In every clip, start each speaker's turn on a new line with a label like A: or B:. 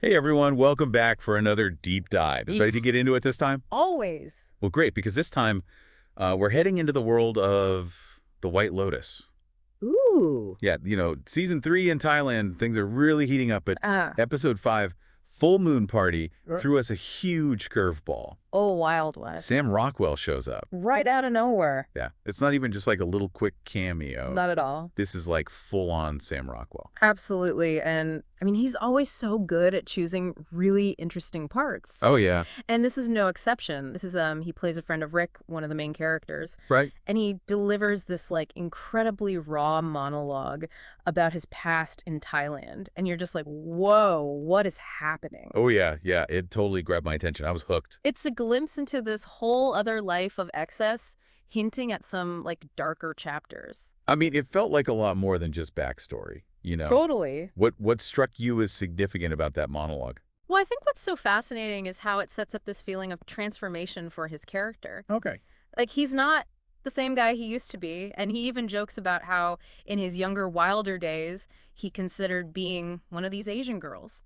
A: Hey everyone, welcome back for another deep dive. Ready to get into it this time?
B: Always.
A: Well, great, because this time we're heading into the world of the White Lotus.
B: Ooh.
A: Yeah, season 3 in Thailand, things are really heating up, but
B: Ah.
A: episode 5, Full Moon Party, threw us a huge curveball.
B: Oh, Wild West.
A: Sam Rockwell shows up.
B: Right out of nowhere.
A: Yeah, it's not even just like a little quick cameo.
B: Not at all.
A: This is like full-on Sam Rockwell.
B: Absolutely. And I mean, he's always so good at choosing really interesting parts.
A: Oh, yeah.
B: And this is no exception. This is he plays a friend of Rick, one of the main characters.
A: Right.
B: And he delivers this like incredibly raw monologue about his past in Thailand. And you're just like, whoa, what is happening?
A: Oh, yeah, yeah. It totally grabbed my attention. I was hooked.
B: It's a glimpse into this whole other life of excess, hinting at some like darker chapters.
A: I mean, it felt like a lot more than just backstory, you know?
B: Totally.
A: What struck you as significant about that monologue?
B: Well, I think what's so fascinating is how it sets up this feeling of transformation for his character.
A: Okay.
B: Like, he's not the same guy he used to be, and he even jokes about how in his younger, wilder days, he considered being one of these Asian girls.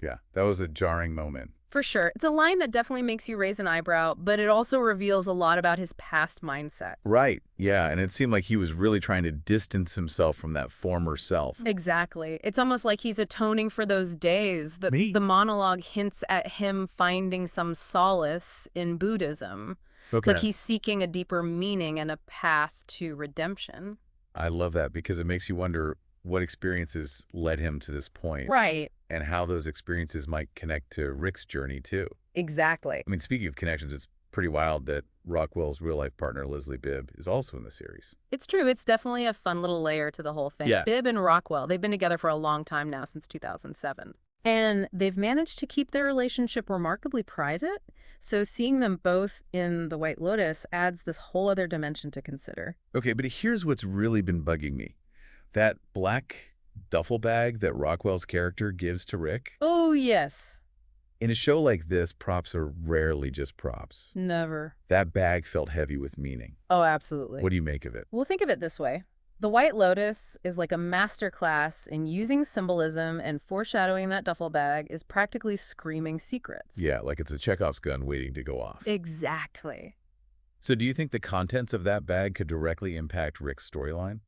A: Yeah, that was a jarring moment.
B: For sure. It's a line that definitely makes you raise an eyebrow, but it also reveals a lot about his past mindset.
A: Right, yeah, and it seemed like he was really trying to distance himself from that former self.
B: Exactly. It's almost like he's atoning for those days. The monologue hints at him finding some solace in Buddhism.
A: Okay.
B: Like he's seeking a deeper meaning and a path to redemption.
A: I love that because it makes you wonder what experiences led him to this point.
B: Right.
A: And how those experiences might connect to Rick's journey, too.
B: Exactly.
A: I mean, speaking of connections, it's pretty wild that Rockwell's real-life partner, Leslie Bibb, is also in the series.
B: It's true. It's definitely a fun little layer to the whole thing.
A: Yeah.
B: Bibb and Rockwell, they've been together for a long time now, since 2007. And they've managed to keep their relationship remarkably private. So seeing them both in The White Lotus adds this whole other dimension to consider.
A: Okay, but here's what's really been bugging me. That black duffel bag that Rockwell's character gives to Rick.
B: Oh, yes.
A: In a show like this, props are rarely just props.
B: Never.
A: That bag felt heavy with meaning.
B: Oh, absolutely.
A: What do you make of it?
B: Well, think of it this way. The White Lotus is like a masterclass in using symbolism, and foreshadowing that duffel bag is practically screaming secrets.
A: Yeah, like it's a Chekhov's gun waiting to go off.
B: Exactly.
A: So do you think the contents of that bag could directly impact Rick's storyline?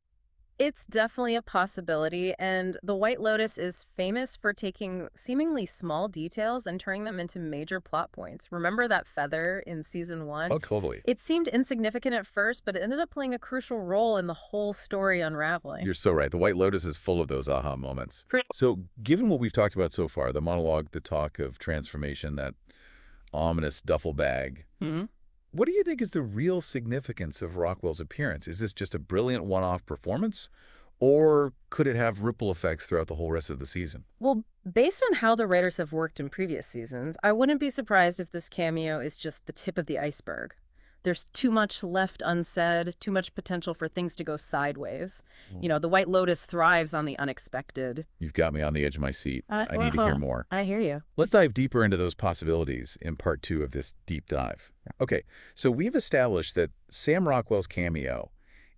B: It's definitely a possibility, and The White Lotus is famous for taking seemingly small details and turning them into major plot points. Remember that feather in season 1?
A: Oh, totally.
B: It seemed insignificant at first, but it ended up playing a crucial role in the whole story unraveling.
A: You're so right. The White Lotus is full of those aha moments. So given what we've talked about so far, the monologue, the talk of transformation, that ominous duffel bag, what do you think is the real significance of Rockwell's appearance? Is this just a brilliant one-off performance, or could it have ripple effects throughout the whole rest of the season?
B: Well, based on how the writers have worked in previous seasons, I wouldn't be surprised if this cameo is just the tip of the iceberg. There's too much left unsaid, too much potential for things to go sideways. You know, the White Lotus thrives on the unexpected.
A: You've got me on the edge of my seat. I need to hear more.
B: I hear you.
A: Let's dive deeper into those possibilities in part 2 of this deep dive. Okay, so we've established that Sam Rockwell's cameo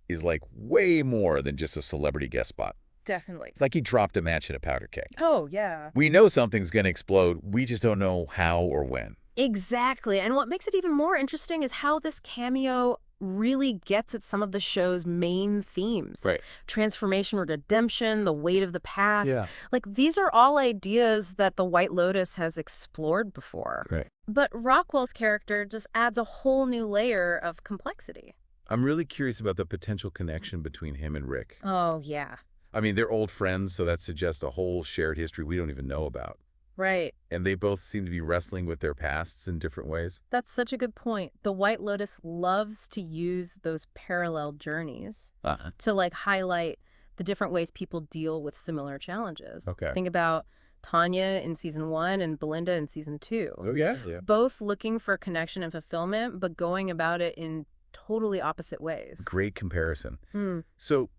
A: is like way more than just a celebrity guest spot.
B: Definitely.
A: It's like he dropped a match in a powder keg.
B: Oh, yeah.
A: We know something's going to explode. We just don't know how or when.
B: Exactly. And what makes it even more interesting is how this cameo really gets at some of the show's main themes.
A: Right.
B: Transformation, redemption, the weight of the past.
A: Yeah.
B: Like, these are all ideas that The White Lotus has explored before.
A: Right.
B: But Rockwell's character just adds a whole new layer of complexity.
A: I'm really curious about the potential connection between him and Rick.
B: Oh, yeah.
A: I mean, they're old friends, so that suggests a whole shared history we don't even know about.
B: Right.
A: And they both seem to be wrestling with their pasts in different ways.
B: That's such a good point. The White Lotus loves to use those parallel journeys to like highlight the different ways people deal with similar challenges.
A: Okay.
B: Think about Tanya in season 1 and Belinda in season 2.
A: Oh, yeah? Yeah.
B: Both looking for connection and fulfillment, but going about it in totally opposite ways.
A: Great comparison. So,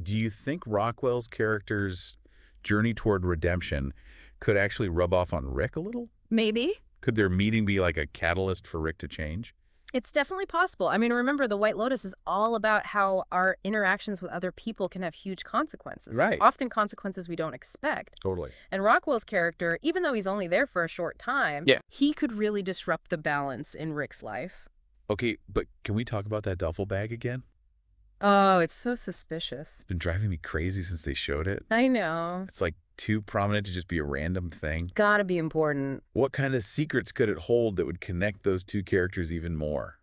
A: do you think Rockwell's character's journey toward redemption could actually rub off on Rick a little?
B: Maybe.
A: Could their meeting be like a catalyst for Rick to change?
B: It's definitely possible. I mean, remember, the White Lotus is all about how our interactions with other people can have huge consequences.
A: Right.
B: Often consequences we don't expect.
A: Totally.
B: And Rockwell's character, even though he's only there for a short time,
A: Yeah.
B: he could really disrupt the balance in Rick's life.
A: Okay, but can we talk about that duffel bag again?
B: Oh, it's so suspicious.
A: It's been driving me crazy since they showed it.
B: I know.
A: It's like too prominent to just be a random thing.
B: Gotta be important.
A: What kind of secrets could it hold that would connect those two characters even more?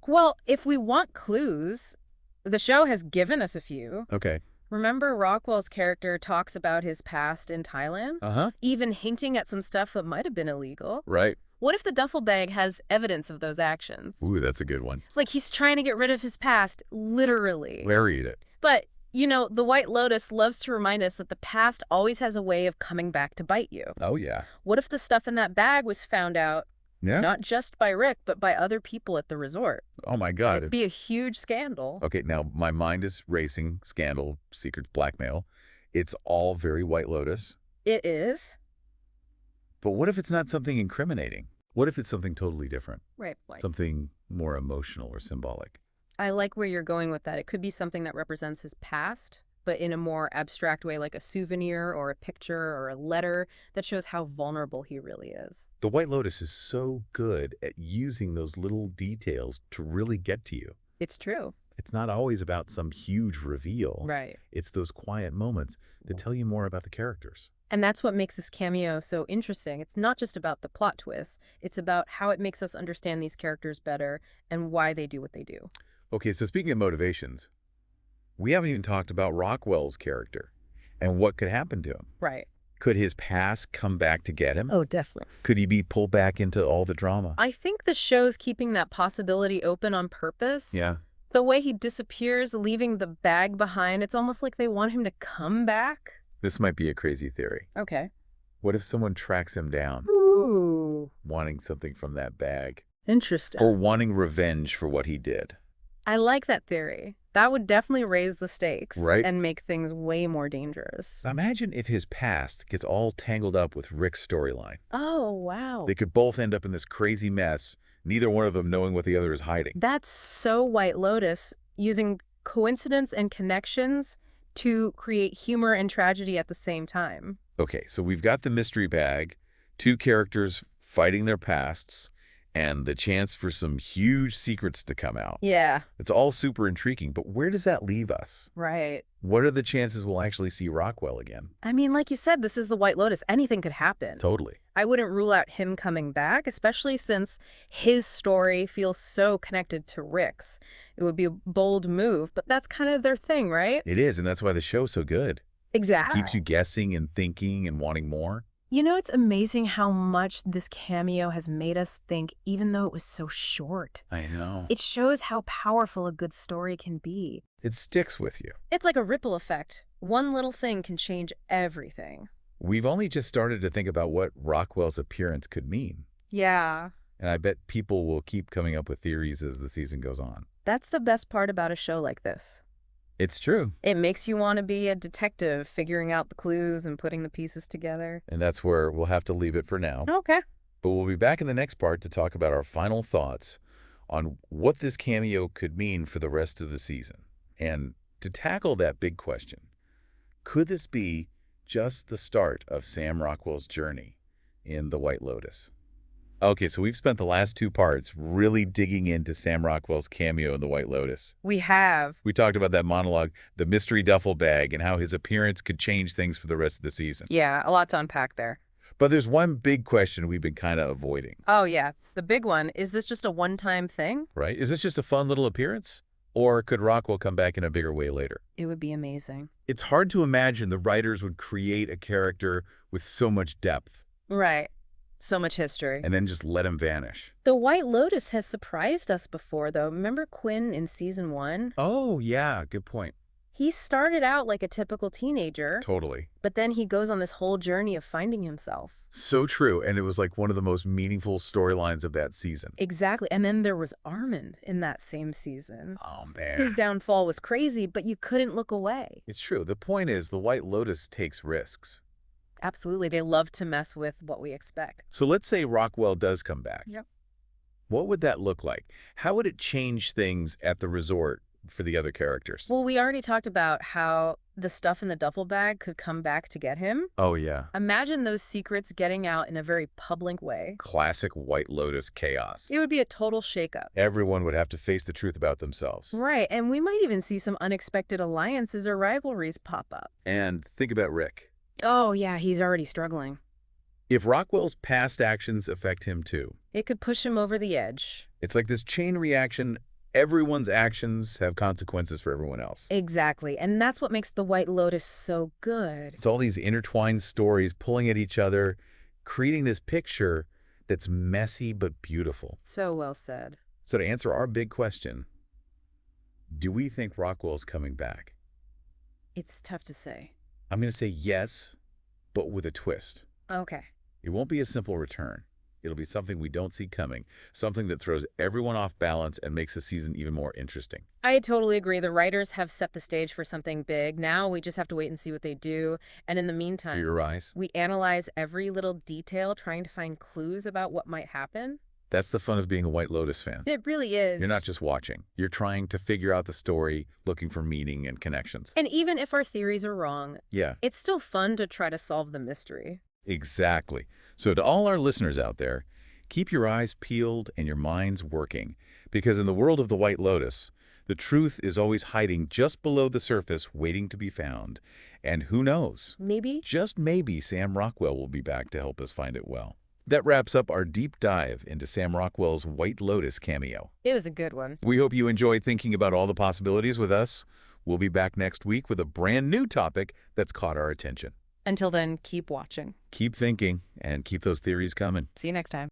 B: Well, if we want clues, the show has given us a few.
A: Okay.
B: Remember, Rockwell's character talks about his past in Thailand?
A: Uh-huh.
B: Even hinting at some stuff that might have been illegal.
A: Right.
B: What if the duffel bag has evidence of those actions?
A: Ooh, that's a good one.
B: Like he's trying to get rid of his past, literally.
A: Bury it.
B: But, you know, the White Lotus loves to remind us that the past always has a way of coming back to bite you.
A: Oh, yeah.
B: What if the stuff in that bag was found out
A: Yeah?
B: not just by Rick, but by other people at the resort?
A: Oh, my God.
B: It'd be a huge scandal.
A: Okay, now my mind is racing. Scandal, secrets, blackmail. It's all very White Lotus.
B: It is?
A: But what if it's not something incriminating? What if it's something totally different?
B: Right.
A: Something more emotional or symbolic?
B: I like where you're going with that. It could be something that represents his past, but in a more abstract way, like a souvenir or a picture or a letter that shows how vulnerable he really is.
A: The White Lotus is so good at using those little details to really get to you.
B: It's true.
A: It's not always about some huge reveal.
B: Right.
A: It's those quiet moments that tell you more about the characters.
B: And that's what makes this cameo so interesting. It's not just about the plot twist. It's about how it makes us understand these characters better and why they do what they do.
A: Okay, so speaking of motivations, we haven't even talked about Rockwell's character and what could happen to him.
B: Right.
A: Could his past come back to get him?
B: Oh, definitely.
A: Could he be pulled back into all the drama?
B: I think the show's keeping that possibility open on purpose.
A: Yeah.
B: The way he disappears, leaving the bag behind, it's almost like they want him to come back.
A: This might be a crazy theory.
B: Okay.
A: What if someone tracks him down,
B: Ooh.
A: wanting something from that bag?
B: Interesting.
A: Or wanting revenge for what he did?
B: I like that theory. That would definitely raise the stakes.
A: Right.
B: And make things way more dangerous.
A: Imagine if his past gets all tangled up with Rick's storyline.
B: Oh, wow.
A: They could both end up in this crazy mess, neither one of them knowing what the other is hiding.
B: That's so White Lotus, using coincidence and connections to create humor and tragedy at the same time.
A: Okay, so we've got the mystery bag, two characters fighting their pasts, and the chance for some huge secrets to come out.
B: Yeah.
A: It's all super intriguing, but where does that leave us?
B: Right.
A: What are the chances we'll actually see Rockwell again?
B: I mean, like you said, this is the White Lotus. Anything could happen.
A: Totally.
B: I wouldn't rule out him coming back, especially since his story feels so connected to Rick's. It would be a bold move, but that's kind of their thing, right?
A: It is, and that's why the show's so good.
B: Exactly.
A: Keeps you guessing and thinking and wanting more.
B: You know, it's amazing how much this cameo has made us think, even though it was so short.
A: I know.
B: It shows how powerful a good story can be.
A: It sticks with you.
B: It's like a ripple effect. One little thing can change everything.
A: We've only just started to think about what Rockwell's appearance could mean.
B: Yeah.
A: And I bet people will keep coming up with theories as the season goes on.
B: That's the best part about a show like this.
A: It's true.
B: It makes you want to be a detective, figuring out the clues and putting the pieces together.
A: And that's where we'll have to leave it for now.
B: Okay.
A: But we'll be back in the next part to talk about our final thoughts on what this cameo could mean for the rest of the season. And to tackle that big question, could this be just the start of Sam Rockwell's journey in The White Lotus? Okay, so we've spent the last two parts really digging into Sam Rockwell's cameo in The White Lotus.
B: We have.
A: We talked about that monologue, the mystery duffel bag, and how his appearance could change things for the rest of the season.
B: Yeah, a lot to unpack there.
A: But there's one big question we've been kind of avoiding.
B: Oh, yeah. The big one. Is this just a one-time thing?
A: Right? Is this just a fun little appearance? Or could Rockwell come back in a bigger way later?
B: It would be amazing.
A: It's hard to imagine the writers would create a character with so much depth.
B: Right. So much history.
A: And then just let him vanish.
B: The White Lotus has surprised us before, though. Remember Quinn in season 1?
A: Oh, yeah. Good point.
B: He started out like a typical teenager.
A: Totally.
B: But then he goes on this whole journey of finding himself.
A: So true. And it was like one of the most meaningful storylines of that season.
B: Exactly. And then there was Armand in that same season.
A: Oh, man.
B: His downfall was crazy, but you couldn't look away.
A: It's true. The point is, the White Lotus takes risks.
B: Absolutely. They love to mess with what we expect.
A: So let's say Rockwell does come back.
B: Yep.
A: What would that look like? How would it change things at the resort for the other characters?
B: Well, we already talked about how the stuff in the duffel bag could come back to get him.
A: Oh, yeah.
B: Imagine those secrets getting out in a very public way.
A: Classic White Lotus chaos.
B: It would be a total shakeup.
A: Everyone would have to face the truth about themselves.
B: Right, and we might even see some unexpected alliances or rivalries pop up.
A: And think about Rick.
B: Oh, yeah, he's already struggling.
A: If Rockwell's past actions affect him too,
B: It could push him over the edge.
A: it's like this chain reaction. Everyone's actions have consequences for everyone else.
B: Exactly, and that's what makes the White Lotus so good.
A: It's all these intertwined stories pulling at each other, creating this picture that's messy but beautiful.
B: So well said.
A: So to answer our big question, do we think Rockwell's coming back?
B: It's tough to say.
A: I'm going to say yes, but with a twist.
B: Okay.
A: It won't be a simple return. It'll be something we don't see coming, something that throws everyone off balance and makes the season even more interesting.
B: I totally agree. The writers have set the stage for something big. Now we just have to wait and see what they do. And in the
A: Do
B: meantime,
A: your eyes?
B: we analyze every little detail, trying to find clues about what might happen.
A: That's the fun of being a White Lotus fan.
B: It really is.
A: You're not just watching. You're trying to figure out the story, looking for meaning and connections.
B: And even if our theories are wrong,
A: Yeah,
B: it's still fun to try to solve the mystery.
A: exactly. So to all our listeners out there, keep your eyes peeled and your minds working. Because in the world of the White Lotus, the truth is always hiding just below the surface, waiting to be found. And who knows?
B: Maybe?
A: Just maybe Sam Rockwell will be back to help us find it well. That wraps up our deep dive into Sam Rockwell's White Lotus cameo.
B: It was a good one.
A: We hope you enjoyed thinking about all the possibilities with us. We'll be back next week with a brand new topic that's caught our attention.
B: Until then, keep watching.
A: Keep thinking and keep those theories coming.
B: See you next time.